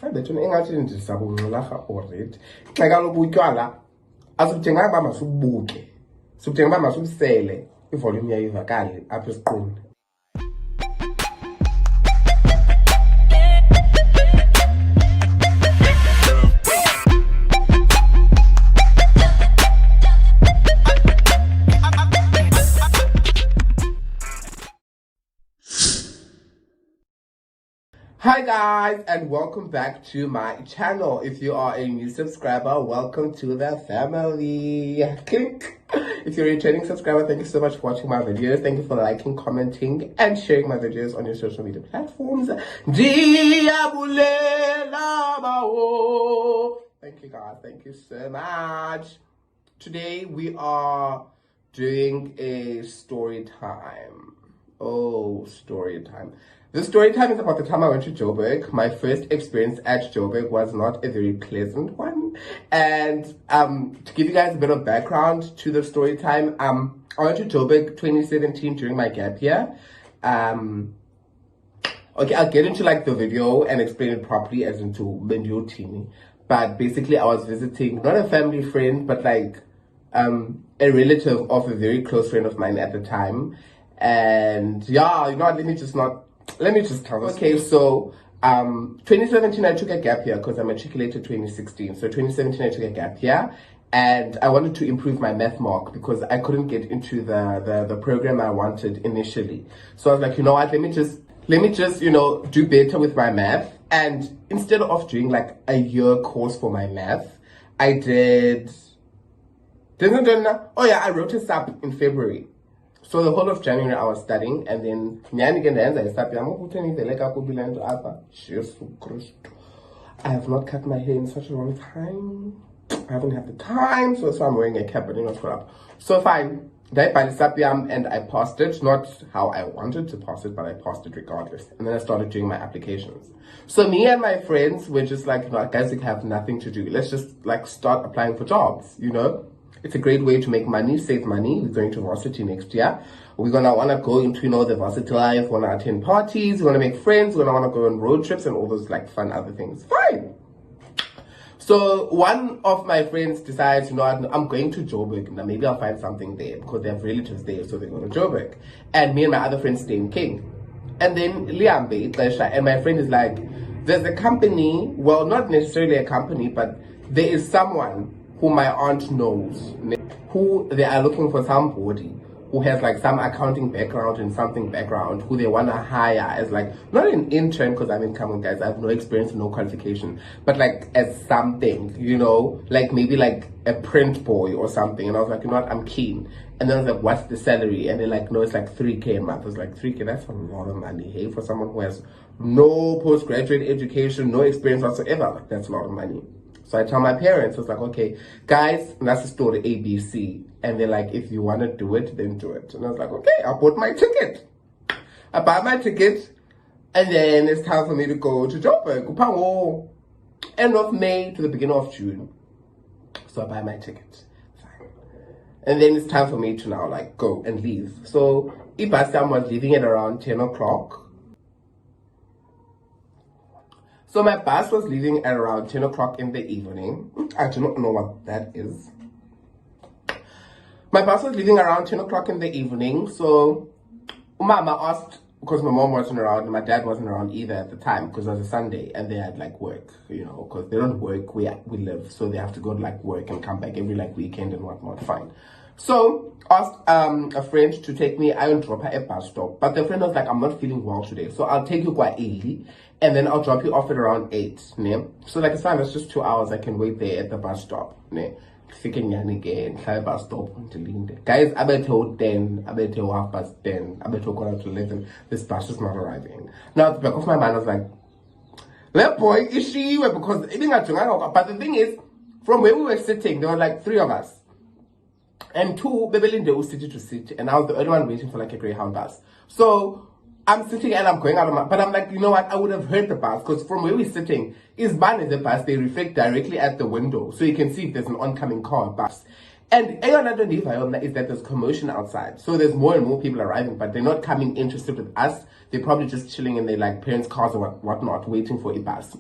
I bet you engathi ndisabunxulaha already. Xa kaloku utywala asubudinganga uba masubuke. Subudinga uba masubusele ivolume yayivakale apha esiqwini. Hi guys, and welcome back to my channel. If you are a new subscriber, welcome to the family. Clink. If you're a returning subscriber, thank you so much for watching my videos. Thank you for liking, commenting, and sharing my videos on your social media platforms. Thank you guys, thank you so much. Today we are doing a story time. Oh, story time. The story time is about the time I went to Joburg. My first experience at Joburg was not a very pleasant one. And to give you guys a bit of background to the story time, I went to Joburg 2017 during my gap year. Okay, I'll get into like the video and explain it properly as into Mendiotini. But basically I was visiting not a family friend, but like a relative of a very close friend of mine at the time. And yeah, you know what, let me just tell this. Okay, so 2017 I took a gap year because I matriculated 2016. So 2017 I took a gap year and I wanted to improve my math mark because I couldn't get into the program I wanted initially. So I was like, you know what, let me just you know, do better with my math. And instead of doing like a year course for my math, I I wrote a sub in February. So the whole of January I was studying, and then I have not cut my hair in such a long time. I haven't had the time, so I'm wearing a cap, but not scroll up. So fine, and I passed it. Not how I wanted to pass it, but I passed it regardless. And then I started doing my applications. So me and my friends were just like, you know, guys, we have nothing to do. Let's just like start applying for jobs, you know? It's a great way to make money, save money. We're going to varsity next year. We're gonna wanna go into, you know, the varsity life, wanna attend parties, we're gonna make friends, we're gonna wanna go on road trips and all those like fun other things. Fine. So one of my friends decides, you know, I'm going to Joburg. Now maybe I'll find something there because they have relatives there, so they go to Joburg. And me and my other friend stay in King. And then Liambe, and my friend is like, there's a company, well, not necessarily a company, but there is someone who my aunt knows, who they are looking for somebody who has like some accounting background and something background, who they want to hire as like, not an intern, because I mean, come on guys, I have no experience, no qualification, but like as something, you know, like maybe like a print boy or something. And I was like, you know what, I'm keen. And then I was like, what's the salary? And they're like, no, it's like 3K a month. I was like, 3K, that's a lot of money, hey, for someone who has no postgraduate education, no experience whatsoever. Like, that's a lot of money. So I tell my parents, I was like, okay, guys, that's the story ABC. And they're like, if you want to do it, then do it. And I was like, okay, I bought my ticket. I buy my ticket, and then it's time for me to go to Joburg. End of May to the beginning of June. So I buy my ticket. Fine. And then it's time for me to now like go and leave. So Ibasam was leaving at around 10 o'clock. So my bus was leaving at around 10 o'clock in the evening. I do not know what that is. My bus was leaving around 10 o'clock in the evening. So Mama asked, because my mom wasn't around and my dad wasn't around either at the time, because it was a Sunday and they had like work, you know, because they don't work, we live. So they have to go to like work and come back every like weekend and whatnot. Fine. So asked a friend to take me, I will drop her at bus stop. But the friend was like, I'm not feeling well today, so I'll take you quite early and then I'll drop you off at around 8. Ne? So like it's fine, it's just 2 hours, I can wait there at the bus stop. Ne? Again, bus stop guys, I bet 10, I bet 10:30, I bet 11. This bus is not arriving. Now at the back of my mind I was like, that boy is she, because but the thing is, from where we were sitting, there were like 3 of us. And 2 people in the city to sit, and I was the only one waiting for like a Greyhound bus. So I'm sitting and I'm going out of my, but I'm like, you know what, I would have heard the bus, because from where we're sitting, is ban is the bus, they reflect directly at the window, so you can see if there's an oncoming car bus. And another is that there's commotion outside, so there's more and more people arriving, but they're not coming interested with us. They're probably just chilling in their like parents' cars or whatnot, waiting for a bus.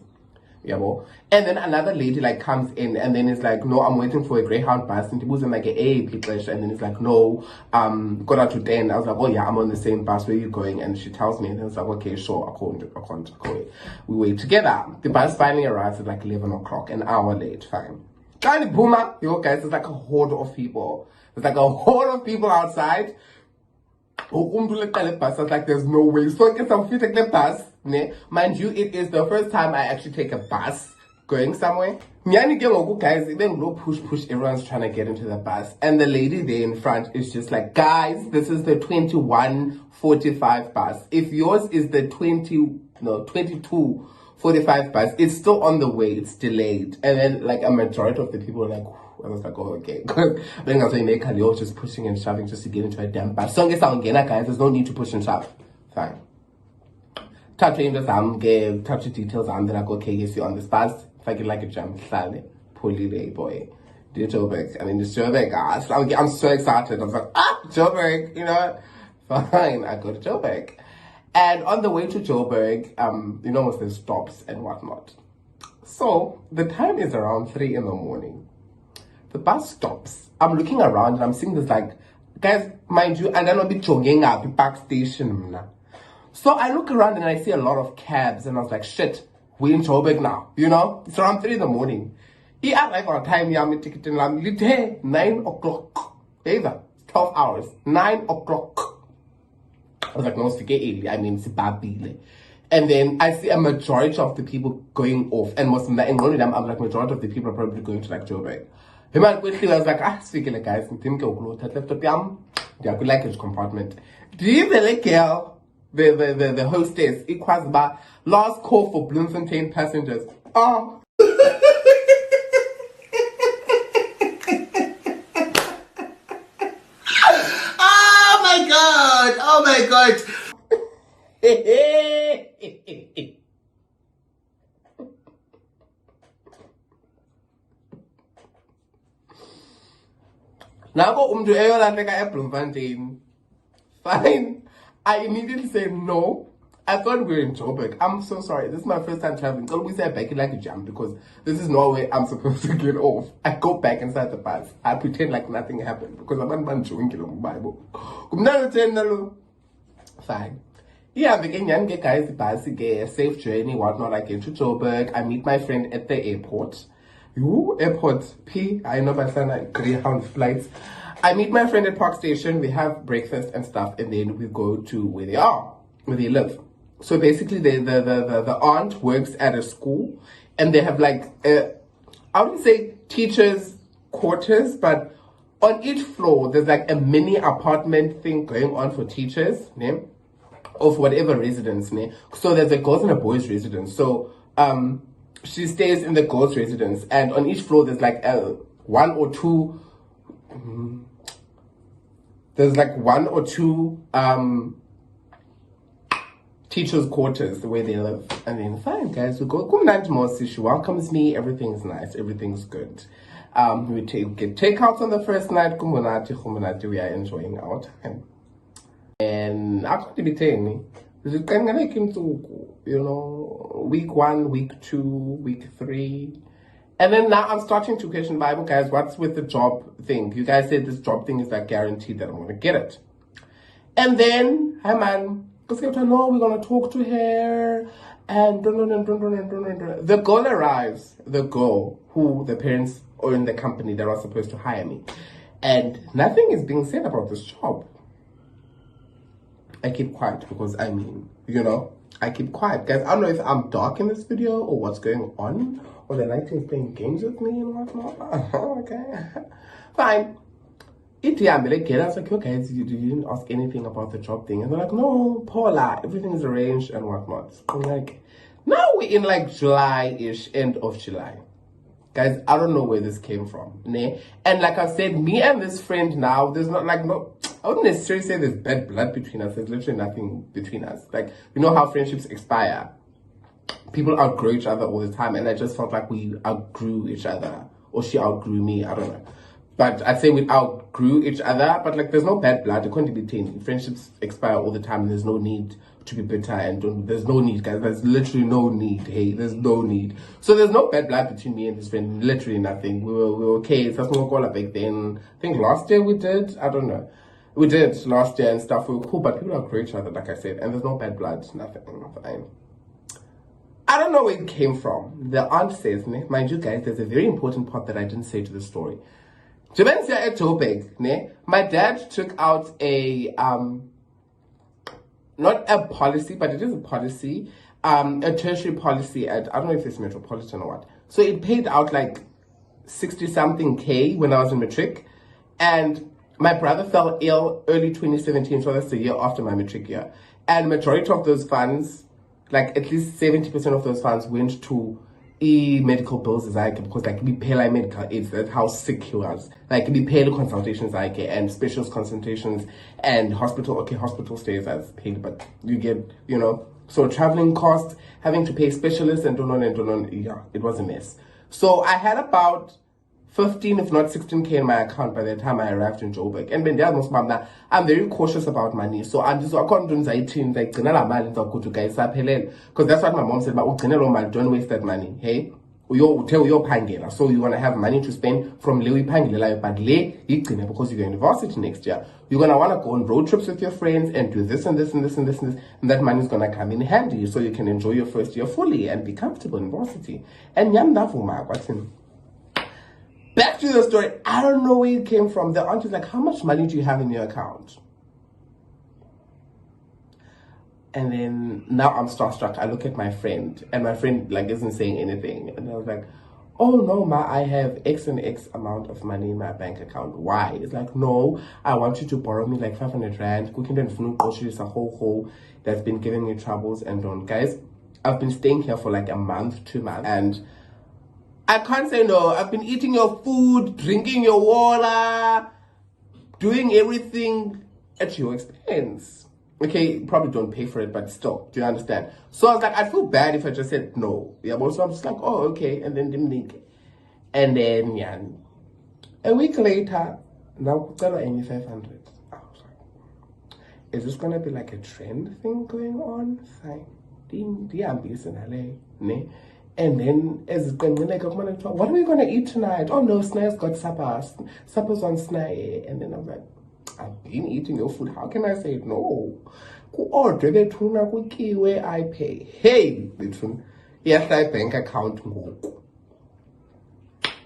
Yeah, well. And then another lady like comes in and then it's like, no, I'm waiting for a Greyhound bus. And he was in like a pleasure. And then it's like, no, got out to 10. I was like, oh yeah, I'm on the same bus. Where are you going? And she tells me, and then it's like, okay, sure, I can't. We wait together. The bus finally arrives at like 11 o'clock, an hour late, fine. Kind of boomer, yo guys, there's like a horde of people. There's like a horde of people outside. I was like, there's no way. So I guess I'm fit to take the bus. Mind you, it is the first time I actually take a bus going somewhere. Guys, even low push, everyone's trying to get into the bus. And the lady there in front is just like, guys, this is the 21:45 bus. If yours is the 22:45 bus, it's still on the way, it's delayed. And then like a majority of the people are like, I was like, oh, okay. Then I was like, you're just pushing and shoving just to get into a damn bus. So I guess guys, there's no need to push and shove. Fine. Touch the details. I'm like, okay, yes, you're on this bus. If I get like a jump, pulley day, boy. Dear Joburg. I mean, it's Joburg. I'm so excited. I was like, Joburg, you know. Fine, I go to Joburg. And on the way to Joburg, you know, there's stops and whatnot. So the time is around 3 in the morning. The bus stops. I'm looking around and I'm seeing this like, guys, mind you, and then I'll be jogging up the park station. So I look around and I see a lot of cabs and I was like, shit, we're in Joburg now, you know? It's around 3 in the morning. I arrive on time, yeah, I'm ticket 9 o'clock. Either 12 hours, 9 o'clock. I was like, no, I mean, it's babile. And then I see a majority of the people going off, and most of them, and one of them, I'm like, majority of the people are probably going to like Joburg. I was like, speaking like guys, I'm the luggage compartment. Do you really girl? The hostess, it was about last call for Bloemfontein passengers. Oh. Oh my god. Now go to Bloemfontein. Fine. I immediately said no. I thought we were in Joburg. I'm so sorry. This is my first time traveling. So we say back like a jump because this is not where I'm supposed to get off. I go back inside the bus. I pretend like nothing happened because I'm not doing it on the Bible. Fine. Yeah, I'm beginning to guys the bus a safe journey, whatnot. I get to Joburg. I meet my friend at the airport. Airport P. I know by some Greyhound flights. I meet my friend at Park Station. We have breakfast and stuff, and then we go to where they are, where they live. So basically, the aunt works at a school, and they have like I wouldn't say teachers' quarters, but on each floor there's like a mini apartment thing going on for teachers, of whatever residence, So there's a girls and a boys residence. So she stays in the girls' residence, and on each floor there's like one or two. There's like one or two teachers' quarters where they live. And then fine, guys, we go. She welcomes me. Everything's nice. Everything's good. We get takeouts on the first night. We are enjoying our time. And I can't be telling me. You know, week 1, week 2, week 3. And then now I'm starting to question Bible, guys, what's with the job thing? You guys said this job thing is like guaranteed that I'm going to get it. And then, hey man, because no, we're going to talk to her. And the girl arrives, the girl who the parents own the company that was supposed to hire me. And nothing is being said about this job. I keep quiet because I mean, you know, I keep quiet. Guys, I don't know if I'm dark in this video or what's going on. Or the lighting is playing games with me and whatnot. Okay. Fine. I was like, okay, guys, you didn't ask anything about the job thing. And they're like, no, Paula, everything's arranged and whatnot. I'm like, now we're in like July-ish, end of July. Guys, I don't know where this came from. And like I said, me and this friend now, there's not like, no, I wouldn't necessarily say there's bad blood between us. There's literally nothing between us. Like, you know how friendships expire? People outgrow each other all the time, and I just felt like we outgrew each other, or she outgrew me, I don't know. But I'd say we outgrew each other, but like there's no bad blood, accountability. Friendships expire all the time, and there's no need to be bitter and there's no need, guys. There's literally no need. Hey, there's no need. So there's no bad blood between me and his friend. Literally nothing. We were okay. It's just more call back then. I think last year we did. I don't know. We did last year and stuff. We were cool, but people outgrow each other, like I said. And there's no bad blood. Nothing. Fine. I don't know where it came from. The aunt says, mind you guys, there's a very important part that I didn't say to the story. At Joburg, my dad took out a not a policy, but it is a policy, a tertiary policy at, I don't know if it's metropolitan or what. So it paid out like 60 something K when I was in matric. And my brother fell ill early 2017, so that's the year after my matric year. And majority of those funds, like at least 70% of those funds went to medical bills as I can, because like we pay like medical aids. That's how sick he was. Like we pay the consultations I can and specialist consultations and hospital stays as paid, but you get, so traveling costs, having to pay specialists and don't on, yeah, it was a mess. So I had about 15, if not 16K in my account by the time I arrived in Joburg. And when there was mama, I'm very cautious about money. So I'm just account doing like guys, because that's what my mom said, but don't waste that money. Hey, you tell your pangela. So you want to have money to spend from Lewi Pangela, but because you're going to university next year. You're gonna want to go on road trips with your friends and do this and this and this and this and this, and that money is gonna come in handy so you can enjoy your first year fully and be comfortable in university. And back to the story. I don't know where it came from. The aunt is like, how much money do you have in your account? And then now I'm starstruck. I look at my friend, and my friend like isn't saying anything. And I was like, oh no, ma, I have X and X amount of money in my bank account. Why? It's like, no, I want you to borrow me like 500 rand. Cooking and food groceries, a whole that's been giving me troubles. And don't, guys, I've been staying here for like a month, 2 months, and I can't say no. I've been eating your food, drinking your water, doing everything at your expense. Okay, probably don't pay for it, but still, do you understand? So I was like, I'd feel bad if I just said no. Yeah, but so I'm just like, oh, okay, and then didn't think. And then, yeah, a week later, now I need 500. I was like, is this gonna be like a trend thing going on? Fine. And then, as it's going, like, what are we gonna eat tonight? Oh no, Sna's got supper. Supper's on Sna. And then I'm like, I've been eating your food. How can I say no? Order the tuna where I pay. Hey, between yes, I bank account.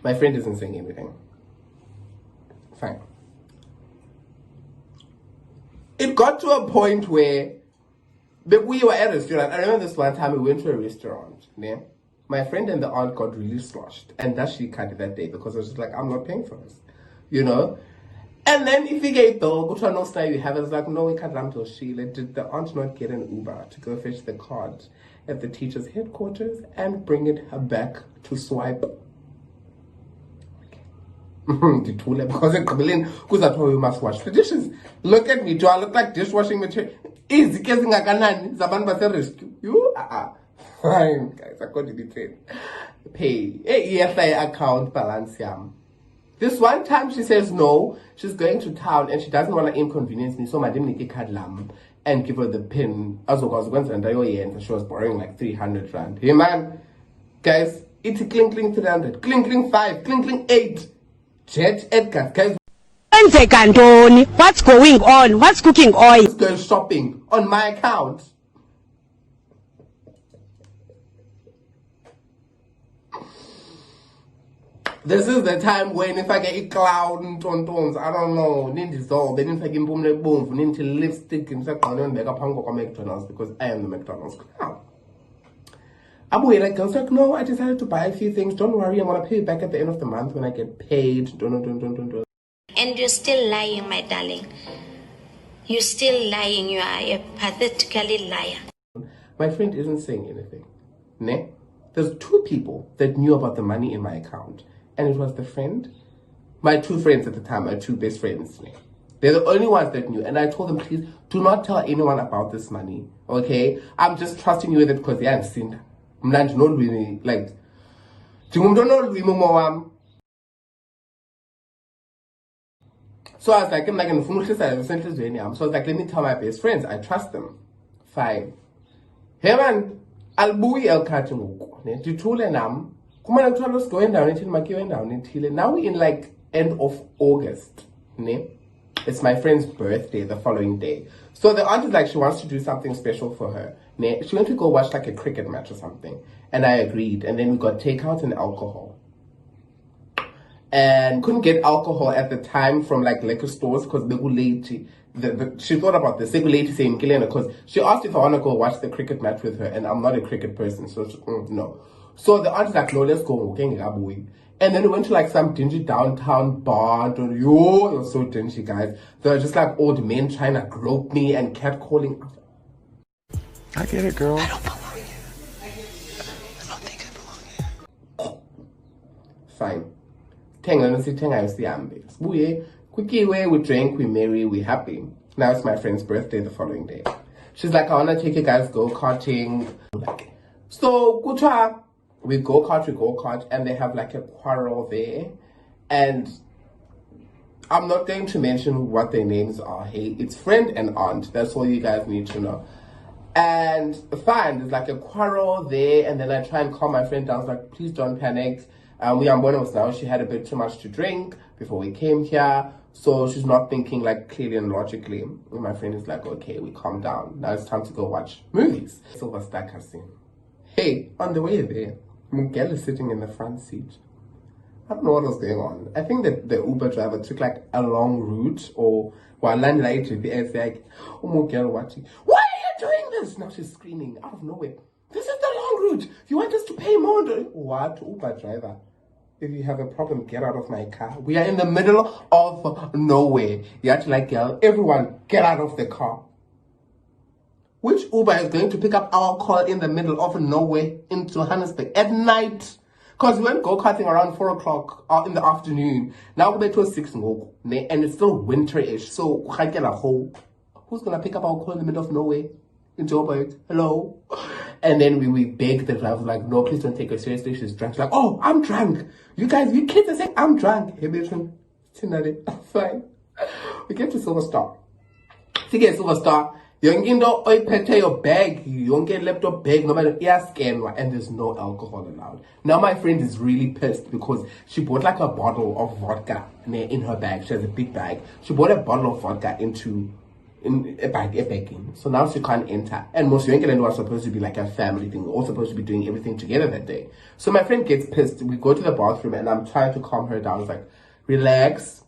My friend isn't saying anything. Fine. It got to a point where we were at a restaurant. I remember this one time we went to a restaurant. Yeah? My friend and the aunt got really sloshed, and that she cut it that day because I was just like, I'm not paying for this, And then if he gave bill, go to no style you have, I was like, no, we can't run till Sheila. Did the aunt not get an Uber to go fetch the card at the teacher's headquarters and bring it back to swipe? Because you must wash the dishes. Look at me, do I look like dishwashing material? Easy, you fine, guys, I got to train. Pay. Account balance. This one time she says no, she's going to town and she doesn't want to inconvenience me, so my didn't need card lamb and give her the pin. As I was going to she was borrowing like 300 rand. Hey man, guys, it's cling 300, cling 5, cling 8. Jet Edgar, guys. What's going on? What's cooking oil? Let's go shopping on my account. This is the time when if I get a clown tontons, I don't know, need dissolve, then if I can boom the boom, need to lipstick and say on make up Pango McDonald's because I am the McDonald's clown. Abu like I was like, no, I decided to buy a few things. Don't worry, I'm gonna pay you back at the end of the month when I get paid. Don't. And you're still lying, my darling. You're still lying. You are a pathetically liar. My friend isn't saying anything. Ne? There's 2 people that knew about the money in my account. And it was the friend, my 2 friends at the time, my 2 best friends. They're the only ones that knew. And I told them, please, do not tell anyone about this money. Okay? I'm just trusting you with it because they haven't seen. Like, so I was like, so I was like, let me tell my best friends. I trust them. Fine. Hey man, I'll el catching ngoku. Ne, dithule nam. Kumele kuthiwa let's go endaweni ethile makiwe endaweni ethile. Now we're in like end of August. Ne? It's my friend's birthday the following day. So the aunt is like, she wants to do something special for her. Ne? She went to go watch like a cricket match or something. And I agreed. And then we got takeout and alcohol. And couldn't get alcohol at the time from like liquor stores because they were late. She thought about this. They were late saying because she asked if I want to go watch the cricket match with her, and I'm not a cricket person, so no. So the aunt is like, no, let's go. And then we went to like some dingy downtown bar. It was so dingy, guys. There were just like old men trying to grope me and catcalling. I get it, girl. I don't belong here. I don't think I belong here. Fine. We drank, we marry, we happy. Now it's my friend's birthday the following day. She's like, I want to take you guys go-karting. So, we go-kart, and they have like a quarrel there. And I'm not going to mention what their names are. Hey, it's friend and aunt. That's all you guys need to know. And fine, there's like a quarrel there. And then I try and calm my friend down. I was like, please don't panic. We are bonus now. She had a bit too much to drink before we came here. So she's not thinking like clearly and logically. And my friend is like, okay, we calm down. Now it's time to go watch movies. Silver Star Casino. Hey, on the way there, Miguel is sitting in the front seat. I don't know what was going on. I think that the Uber driver took like a long route or while landing later, it's like, oh, Miguel watching. Why are you doing this? Now she's screaming out of nowhere. This is the long route. You want us to pay more? What? Uber driver. If you have a problem, get out of my car. We are in the middle of nowhere. You have to like yell, everyone, get out of the car. Which Uber is going to pick up our call in the middle of nowhere in Johannesburg at night? Because we went go-karting around 4 o'clock in the afternoon. Now we're to 6 and it's still winter-ish. So, who's going to pick up our call in the middle of nowhere in Joburg? Hello? And then we begged the driver, like, no, please don't take her seriously. She's drunk. She's like, oh, I'm drunk. You kids are saying I'm drunk. Hey, bitch, fine. We get to Silver Star. To get Silver Star, young indo oipete your bag, young get laptop bag, no matter and there's no alcohol allowed. Now my friend is really pissed because she bought like a bottle of vodka in her bag. She has a big bag. She bought a bottle of vodka in a bag. So now she can't enter. And most Young was supposed to be like a family thing. We're all supposed to be doing everything together that day. So my friend gets pissed. We go to the bathroom and I'm trying to calm her down. I was like, relax.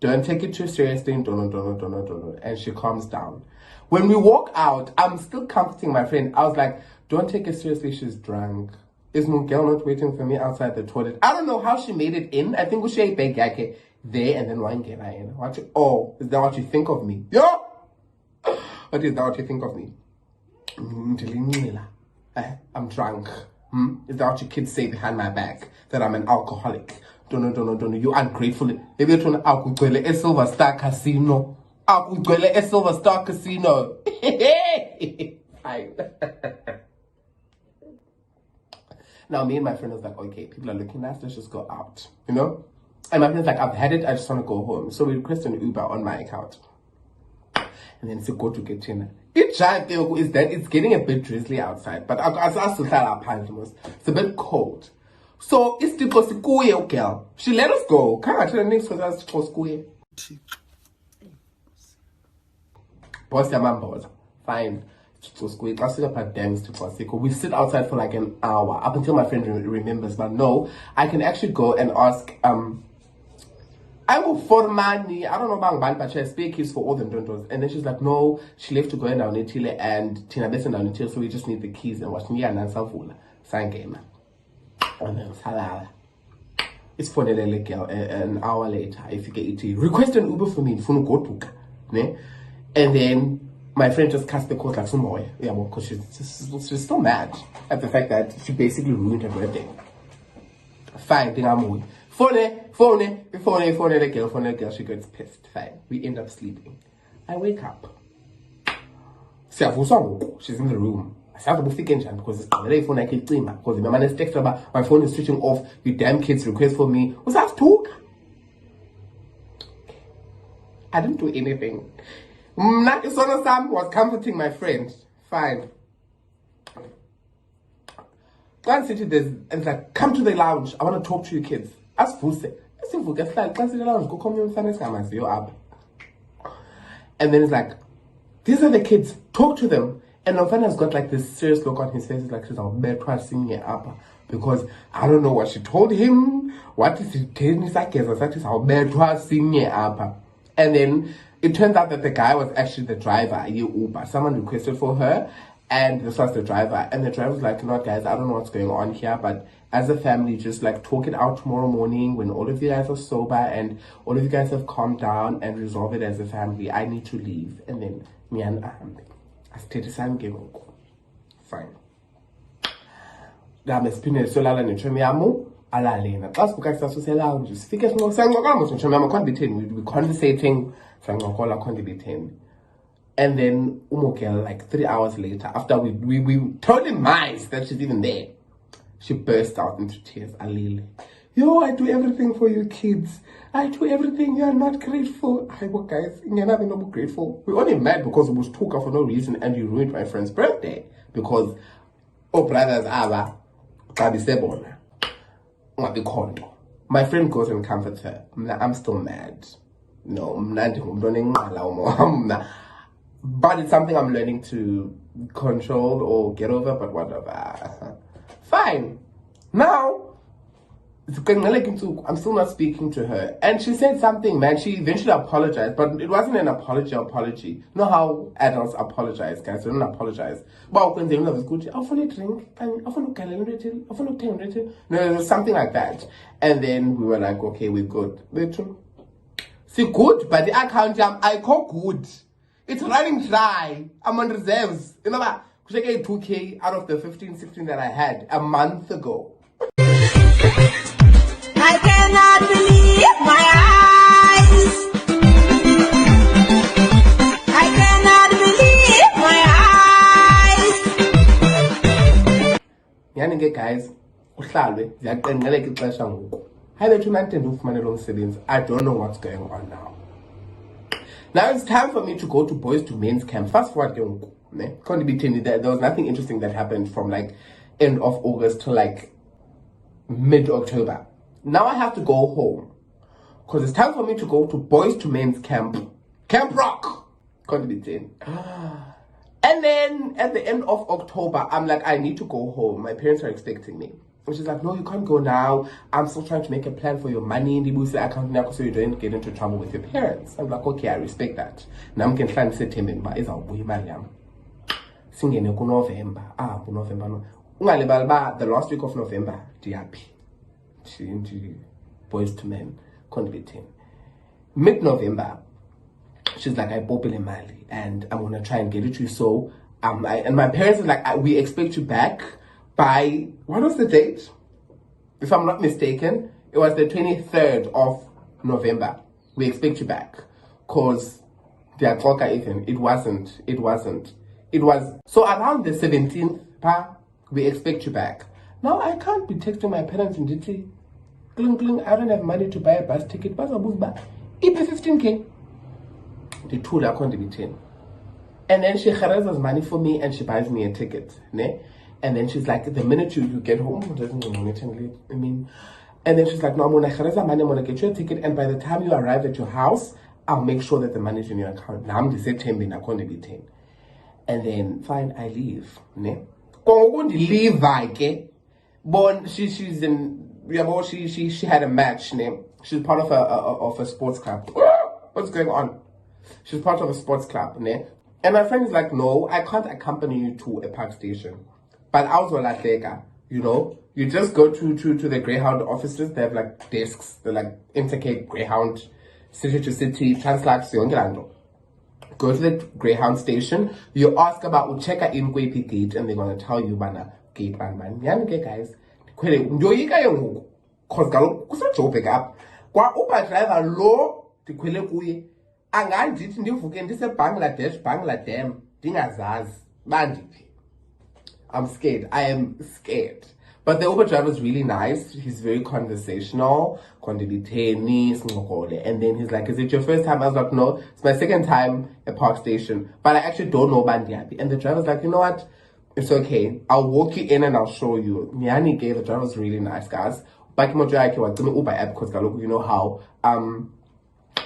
Don't take it too seriously. Don't. And she calms down. When we walk out, I'm still comforting my friend. I was like, don't take it seriously. She's drunk. Is Miguel not waiting for me outside the toilet? I don't know how she made it in. I think we should beg there and then one get in. Oh, is that what you think of me? Yo! What is that what you think of me? I'm drunk. Is that what your kids say behind my back? That I'm an alcoholic? Don't. You ungrateful. Maybe you're trying to a Silver Star Casino. A Silver Star Casino. Fine. Now me and my friend was like, okay, people are looking at us, let's just go out. You know? And my friend's like, I've had it, I just want to go home. So we request an Uber on my account. And then to go to get dinner. It giant is that it's getting a bit drizzly outside, but it's a bit cold. So it's the school girl. She let us go. Can't I tell the next person for school? Boss your mom boss. Fine. We sit outside for like an hour up until my friend remembers, but no, I can actually go and ask I will for money. I don't know about Bang, but she has spare keys for all the dondons. And then she's like, no, she left to go in down Nitile and Tina Besson down Nitile, so we just need the keys and watch me and Ansafula. Sign game. And then it's for the little girl. An hour later, if you get it, request an Uber for me. If you go to and then my friend just cast the court like some boy. Yeah, because she's still mad at the fact that she basically ruined her birthday. Fine, thing I'm Phone the girl, she gets pissed. Fine. We end up sleeping. I wake up. She's in the room. I start to because it's the phone I can because my man is texting about my phone is switching off. You damn kids request for me. What's that talk? I didn't do anything. Sam was comforting my friend. Fine. Can't sit there's and it's like, come to the lounge. I want to talk to you kids. Ask Vuse. I think Vuse like, can't sit the lounge. Go come here and find you up. And then it's like, these are the kids. Talk to them. And Nofana's got like this serious look on his face. It's like she's our bed singing it up. Because I don't know what she told him. What is it? That is our bed singing it up. And then it turns out that the guy was actually the driver, Uber. Someone requested for her. And this was the driver. And the driver was like, you know what, guys, I don't know what's going on here. But as a family, just like talk it out tomorrow morning when all of you guys are sober and all of you guys have calmed down and resolve it as a family. I need to leave. And then me and Ahambe. Fine. Dame spinel solala nechomi yamo alalena. Xa sibuka sasusela nje sifike singokusancokola mos nechomi yamo can't be 10. We be conversating sancokola can't be 10. And then Umogel, like 3 hours later, after we totally missed that she's even there, she burst out into tears. Alile. Yo, I do everything for you kids. I do everything. You are not grateful. I work, guys. You're not even grateful. We're only mad because we was took for no reason and you ruined my friend's birthday. Because, oh, brothers, my friend goes and comforts her. I'm still mad. No, I'm not. But it's something I'm learning to control or get over, but whatever. Fine. Now, I'm still not speaking to her. And she said something, man. She eventually apologized, but it wasn't an apology. You know how adults apologize, guys? They don't apologize. But when they love good, I want to drink, and I want to no, it was something like that. And then we were like, okay, we're good. See, good, but the account, I call good. It's running dry. I'm on reserves. You know what? I get 2K out of the 15, 16 that I had a month ago. I cannot believe my eyes. I cannot believe my eyes. Yani guys, uhlalwe ziyaqengqeleka ixesha ngoku. Hayi bethu nantende ufumane lo msebenzi. I don't know what's going on now. Now it's time for me to go to boys to men's camp. Fast forward, can't be telling you that there was nothing interesting that happened from like end of August to like mid-October. Now I have to go home because it's time for me to go to boys to men's camp. Camp Rock. Can't be telling. And then at the end of October, I'm like, I need to go home. My parents are expecting me. And she's like, no, you can't go now. I'm still trying to make a plan for your money in the boost account now so you don't get into trouble with your parents. I'm like, okay, I respect that. Now I'm going to try and set him in, but it's a boy, Mariam. Singing in November. November. No. The last week of November, DRP. Into boys to men, can't be 10. Mid-November, she's like, I bought Mali and I'm going to try and get it to you. So, and my parents are like, we expect you back by, what was the date? If I'm not mistaken, it was the 23rd of November. We expect you back. Because they are talking even. It wasn't. It was, so around the 17th, we expect you back. Now I can't be texting my parents in DT. I don't have money to buy a bus ticket. But I pay 15K. The tool I can't be 10. And then she has money for me and she buys me a ticket. Ne? And then she's like, the minute you get home, and then she's like, no, I'm gonna get you a ticket, and by the time you arrive at your house, I'll make sure that the money's in your account. Now I'm the September, I can't be 10. And then fine, I leave. Ne? Leave Bon, she's in she had a match, ne? She's part of a sports club. What's going on? She's part of a sports club, ne? And my friend is like, no, I can't accompany you to a park station. But I was like, you know, you just go to the Greyhound offices. They have like desks. They're like Intercape, Greyhound, city to city, Translax, go to the Greyhound station. You ask about Ucheka in Kwepi gate, and they're gonna tell you, bana gate man. Guys, cause galo kusa Joburg up. Kwa Uber driver lo dikhwele kuye. Angandithi ndivuke ndise Bangladesh, dingazazi bandiphi. I'm scared. I am scared. But the Uber driver is really nice. He's very conversational. And then he's like, is it your first time? I was like, no, it's my second time at Park Station. But I actually don't know Bandiapi. And the driver's like, you know what? It's okay. I'll walk you in and I'll show you. The driver's really nice, guys. But Uber app because you know how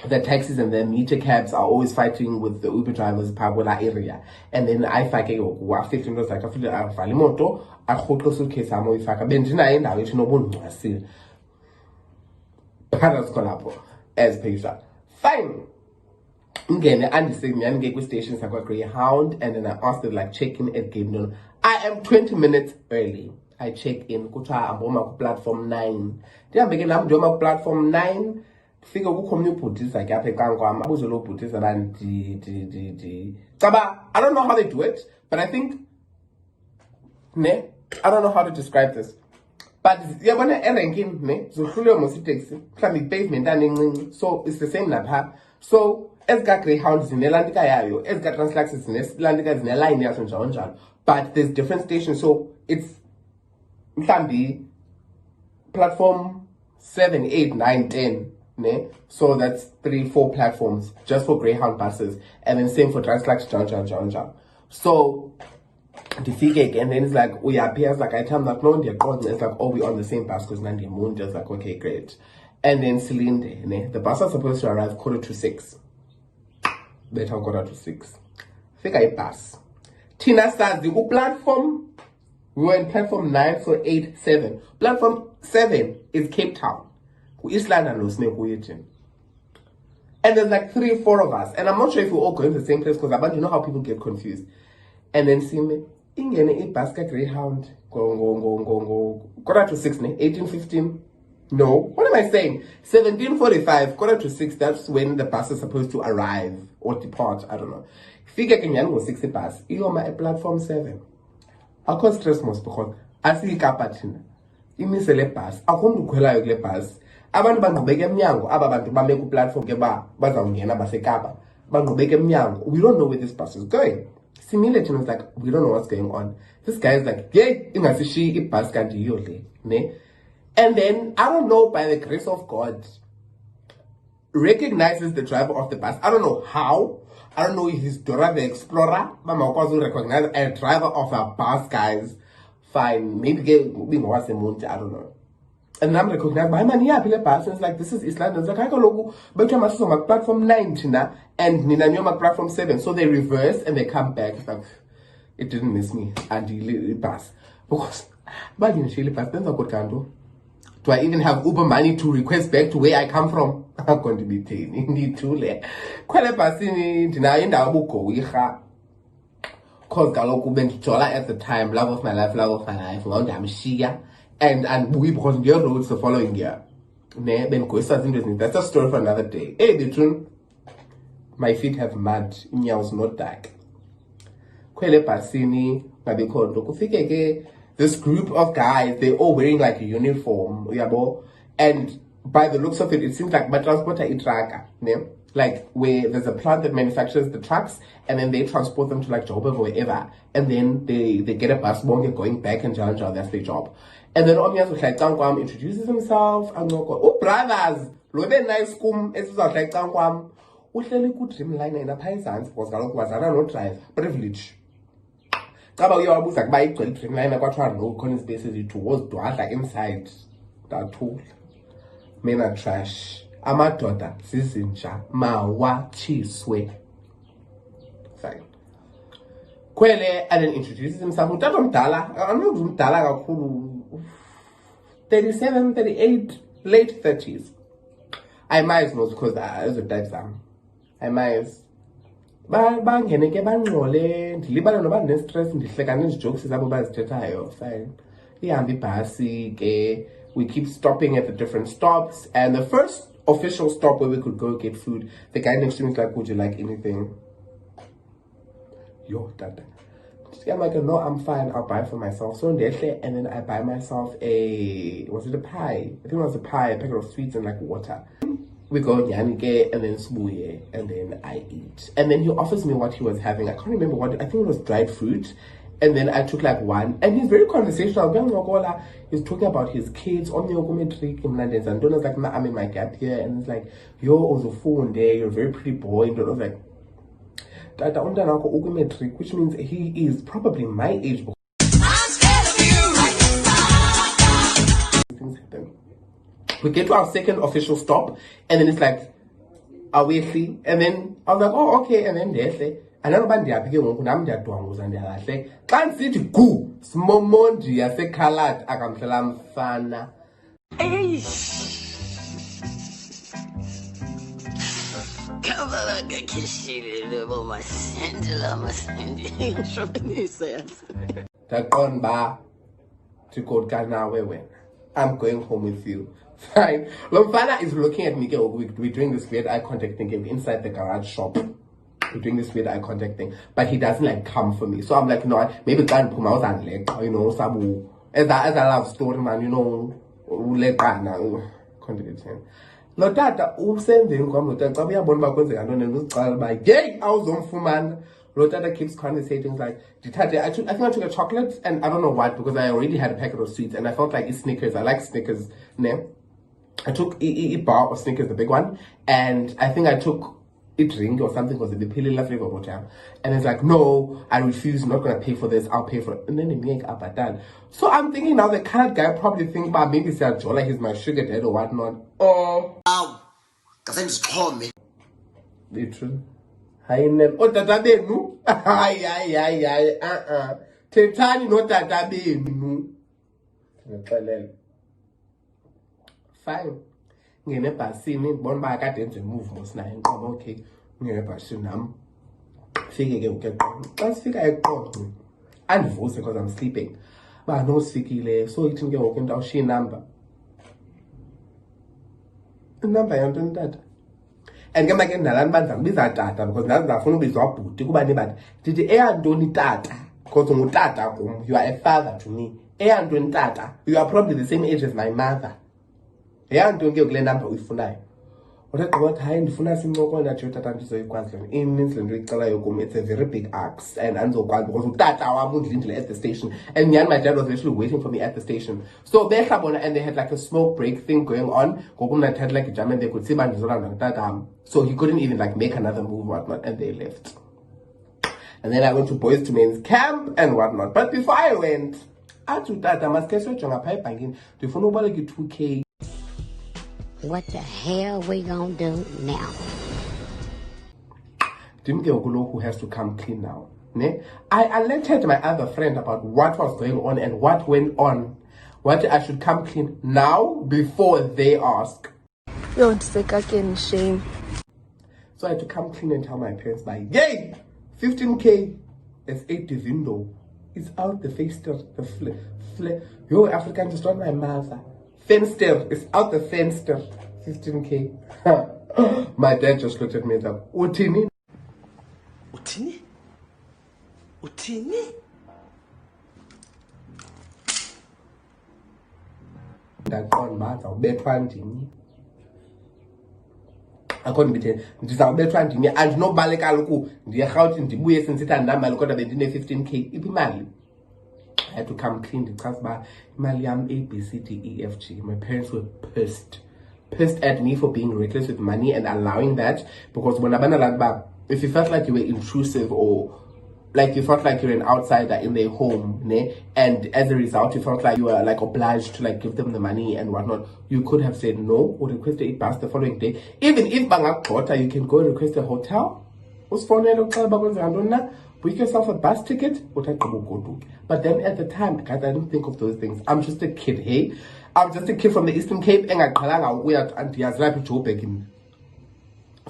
the taxis and the meter cabs are always fighting with the Uber drivers Pagola area. And then I fake wa 15 was like I feel I vale moto I khotlo suitcase amo ifaka bendina indawo ethi nobungcwasile phakathi kolapho as per usual. Fine. Ngene andisengiyani kwi station sakwa Greyhound, and then I asked them like check in at Game No. I am 20 minutes early. I check in kuthiwa amboma ku platform 9. Ndihambe ke nam ndiyoma ku platform 9. Fika kukho omnye ubhutisa ke apha ecankwam abuze lo bhutisa I don't know how they do it, but I think I don't know how to describe this, but yabona eranking zohlulwe mos itaxi mhlawumbe pavement anencinci, so it's the same lapha. So ezika Greyhound zinelantika yayo, ezika Translux zinelantika zineline yazo njalo njalo, but there's different stations, so it's mhlawumbe platform 7, 8, 9, 10. So that's 3-4 platforms just for Greyhound buses, and then same for Translux, John. So the figure, and then it's like we appear like I tell them that no, they're calling. It's like, oh, we're on the same bus because Nandi Moon just like okay, great. And then Celine, the bus was supposed to arrive 5:45. Better 5:45. Figure a bus. Tina says the platform. We were in platform 9, so 8, 7. Platform 7 is Cape Town. Island and and there's like 3 or 4 of us, and I'm not sure if we're all going to the same place because you know how people get confused. And then see me in a basket Greyhound go 5:45, 18:15. No, what am I saying? 17:45, 5:45. That's when the bus is supposed to arrive or depart. I don't know. Figure Kenyan was 60 bus. You're at platform 7. I cause stress most because I see Kapatina. Imisele bus. I come to Kwela Yogle bus. Abantu bangqubeka emnyango aba bantu bame ku platform ke ba bazawungena basekapa bangqubeka emnyango. We don't know where this bus is going. Simulation is like we don't know what's going on. This guy is like yay ingasishi ibus kanti yiyo le ne. And then I don't know, by the grace of God, recognizes the driver of the bus. I don't know how. I don't know if he's Dora the Explorer. Mama will recognize a driver of a bus, guys. Fine, maybe being was a month, I don't know. And I'm recognized by man here, bus. It's like this is Islam. It's like I go logo, but you're on platform 9 and Nina platform 7. So they reverse and they come back. It's like it didn't miss me and the bus. Because but in Chile pass, then I got candle. Do I even have Uber money to request back to where I come from? I'm going to be paying. Need to le. Kwele pasini dina inda abuko wiha. Cause galoku benjola at the time, love of my life. Ngound am Shia. And we because the roads the following year. Ne ben koisa interesting. That's a story for another day. Hey, the truth. My feet have mud. Inyaws not dark. Kwele pasini ngabe kondo kufike ke. This group of guys, they're all wearing like a uniform, and by the looks of it, it seems like transporter itraka, like where there's a plant that manufactures the trucks, and then they transport them to like Joburg or wherever, and then they get a bus when they're going back and that's their job. And then Omnias was like Tangwam introduces himself and oh brothers, lobe nice kum, it's like Tangwam, uhleli ku dreamliner in a paisans because galok was no drive, privilege. Kaba uyawabuza kuba igcwele dreamliner kwathiwa no khona spaces towards dwadla inside that mina trash amadoda sizinja mawatshiswe. Fine. Kwele and then introduces himself. Utata mdala, anokuthi mdala kakhulu, 37, 38, late 30s. I might know because as a dad sam. I might bangene ke bangxole ndilibala noba ne-stress ndihleka nezijokes zabo bazithethayo. Fine. Ihambe ibhasi ke, we keep stopping at the different stops, and the first official stop where we could go get food, the guy next to me was like, would you like anything? Yo, dada. I'm like, no, I'm fine, I'll buy for myself. So and then I buy myself was it a pie? I think it was a pie, a packet of sweets and like water. We go nyanike and then sbuye and then I eat. And then he offers me what he was having. I can't remember what, I think it was dried fruit And then I took like one, and he's very conversational. He's talking about his kids on the metric in London. And Donna's like, I'm in my gap here, and it's like, you're also phone there, you're a very pretty boy. And Donna's like, Tata metric, which means he is probably my age. I'm scared of you. Things happen. We get to our second official stop, and then it's like, are we free? And then I was like, oh, okay, and then there's ananoba ndiyaphi ngoku nam ndiyadwanguza ndiyalahle xa ndisithi gu simomondi yasekhaladi akamhlela mfana. Ndaqonda uba ndigodka nawe wena. I'm going home with you. Fine. Lomfana is looking at me. We're doing this weird eye contact thing inside the garage shop. We're doing this weird eye contact thing, but he doesn't like come for me. So I'm like, no, maybe can't put my and leg, you know, sabu. As I love story, man, you know, leg now. Contradiction. No, that usending come to tell me about my cousin. I don't know child by gay. I was on man. Lotata keeps conversating like, I think I took a chocolate and I don't know what because I already had a packet of sweets and I felt like it's Snickers. I like Snickers. Ne? I took a bar of Snickers, the big one, and I think I took a drink or something because the pillar flavor water. And it's like, no, I refuse, I'm not gonna pay for this, I'll pay for it. And then they make up at that. So I'm thinking now the colored guy probably think about maybe like he's my sugar dad or whatnot. Oh, me. Literally. Hi, oh, tata benu. Ay. Tetani no tata benu. Fine. Ngene ebhasini ngibona uba kade enze move mos naye ngiqoba okay ngene ebhasini nami fike ke ukeqonqa xa sifika eqonqa andivuse because I'm sleeping ba no sifikile so ithi ke ngoku into awushiya inumber yantoni tata and ke make ndalani bandla kubiza tata because ndazi ndafuna ubizwa bhuti kuba nibathi ndithi eyantoni tata because ngutata kum you are a father to me eyantoni tata you are probably the same age as my mother. Yeah, don't get a number with Funai. What I got high in Funa Simoko and Chota Quantum in Ninsland, it's a very big axe and Anzo Quad because that our mood at the station. And Yan, my dad was actually waiting for me at the station. So they have one and they had like a smoke break thing going on. Goguna had like a jam and they could see that so he couldn't even like make another move, whatnot, and they left. And then I went to Boys to Men's camp and whatnot. But before I went, I took that I must get a pipe banking to phone over like 2K. What the hell we gonna do now? Who has to come clean now. Ne? I alerted my other friend about what was going on and what went on. What I should come clean now before they ask. Don't say shame. So I had to come clean and tell my parents by yay! 15K is 80 window. It's out the fenster, the yo African just on my mother. Fenster, it's out the fenster. 15K. My dad just looked at me and said, Utini? Utini? Utini? Ndizawubethwa ndini andinobaleka kaloku ndiyerhawuthi ndibuye sendisitha ndinamali kodwa bendine-15K iphi imali. I had to come clean ndichaza uba imali yam ABCDEFG. My parents were pissed at me for being reckless with money and allowing that because if you felt like you were intrusive or like you felt like you're an outsider in their home, ne? And as a result you felt like you were like obliged to like give them the money and whatnot, you could have said no or request a bus the following day. Even if bangakota, you can go and request a hotel. Book yourself a bus ticket. But then at the time, guys, I didn't think of those things. I'm just a kid, hey? I'm just a kid from the Eastern Cape and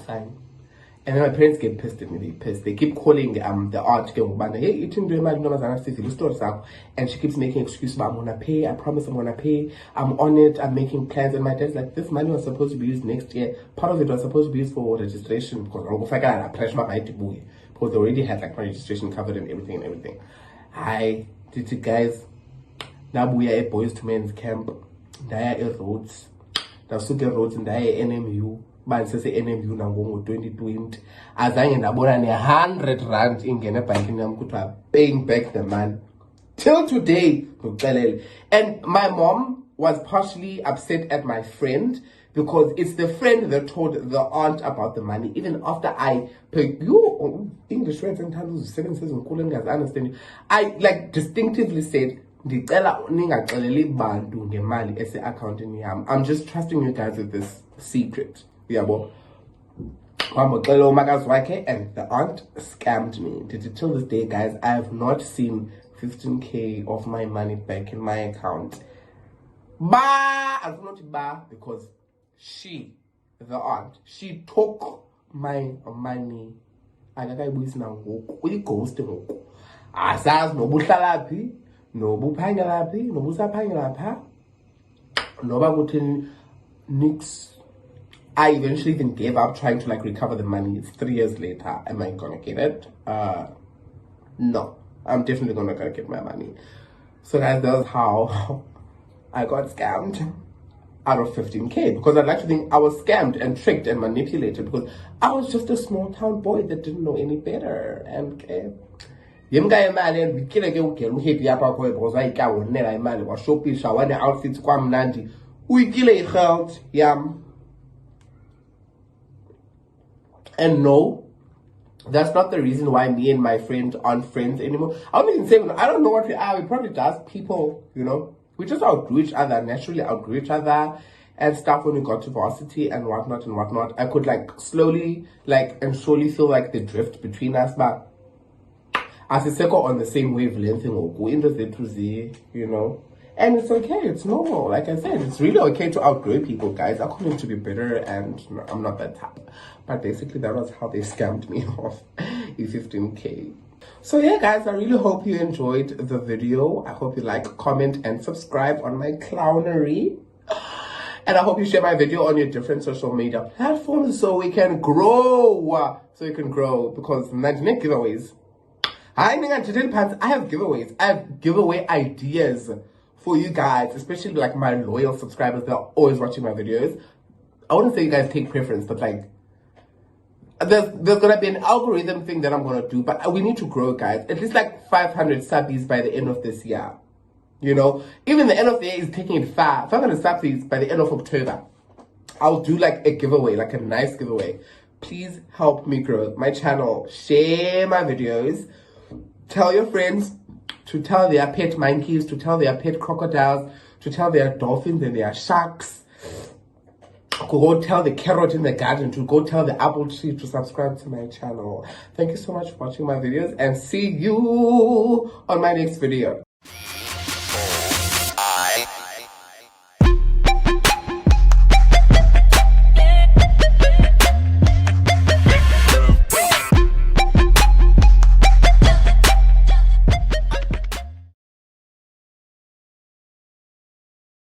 fine. And then my parents get pissed at me. They're pissed. They keep calling the aunt, hey, and she keeps making excuses about I'm gonna pay. I promise I'm gonna pay. I'm on it. I'm making plans. And my dad's like, this money was supposed to be used next year. Part of it was supposed to be used for registration because they already had like my registration covered and everything. Hi, guys. Now we are at Boys to Men's camp. There are roads. ndasuke roads ndaye NMU bandisese NMU nangongo 2020 azange ndabona ne-100 rand ingene ebhankini yam kuthiwa paying back the money till today. And my mom was partially upset at my friend because it's the friend that told the aunt about the money even after I paid you English words and sentences and calling guys understand. I like distinctively said ndicela ningaxeleli bantu ngemali ese accountini yam. I'm just trusting you guys with this secret. Yabo. And the aunt scammed me. Till this day, guys, I have not seen 15K of my money back in my account. I do not buy because she, the aunt, she took my money. I got a now we ghost ngoku. Asazi nobuhlala phi, nobuphangela phi, nobusaphangela pha. Noba kuthini nix. I eventually even gave up trying to like recover the money. It's 3 years later. Am I gonna get it? No. I'm definitely gonna get my money. So guys, that's how I got scammed out of 15K. Because I'd like to think I was scammed and tricked and manipulated because I was just a small town boy that didn't know any better. And yemka imali ndikile ke ugela uhappy apha kwaye because ayikawonela imali washopisha wane outfits kwamnandi uyikile igeld yam. And no, that's not the reason why me and my friend aren't friends anymore. I don't even say, I don't know what we are. We probably just people, you know. We just outgrew each other, naturally outgrew each other and stuff when we got to varsity and whatnot. I could like slowly, like, and surely feel like the drift between us, but as a second on the same wavelength, you know. And it's okay, it's normal. Like I said, it's really okay to outgrow people, guys. I claim to be bitter and I'm not that type. But basically that was how they scammed me off the 15K. So yeah, guys, I really hope you enjoyed the video. I hope you like, comment, and subscribe on my clownery. And I hope you share my video on your different social media platforms so we can grow. Because imagine giveaways. I have giveaways. I have giveaway ideas for you guys, especially like my loyal subscribers that are always watching my videos. I wouldn't say you guys take preference, but like there's gonna be an algorithm thing that I'm gonna do, but we need to grow, guys. At least like 500 subbies by the end of this year. You know, even the end of the year is taking it far. 500 subbies by the end of October. I'll do like a giveaway, like a nice giveaway. Please help me grow my channel. Share my videos. Tell your friends to tell their pet monkeys, to tell their pet crocodiles, to tell their dolphins and their sharks. To go tell the carrot in the garden, to go tell the apple tree to subscribe to my channel. Thank you so much for watching my videos and see you on my next video.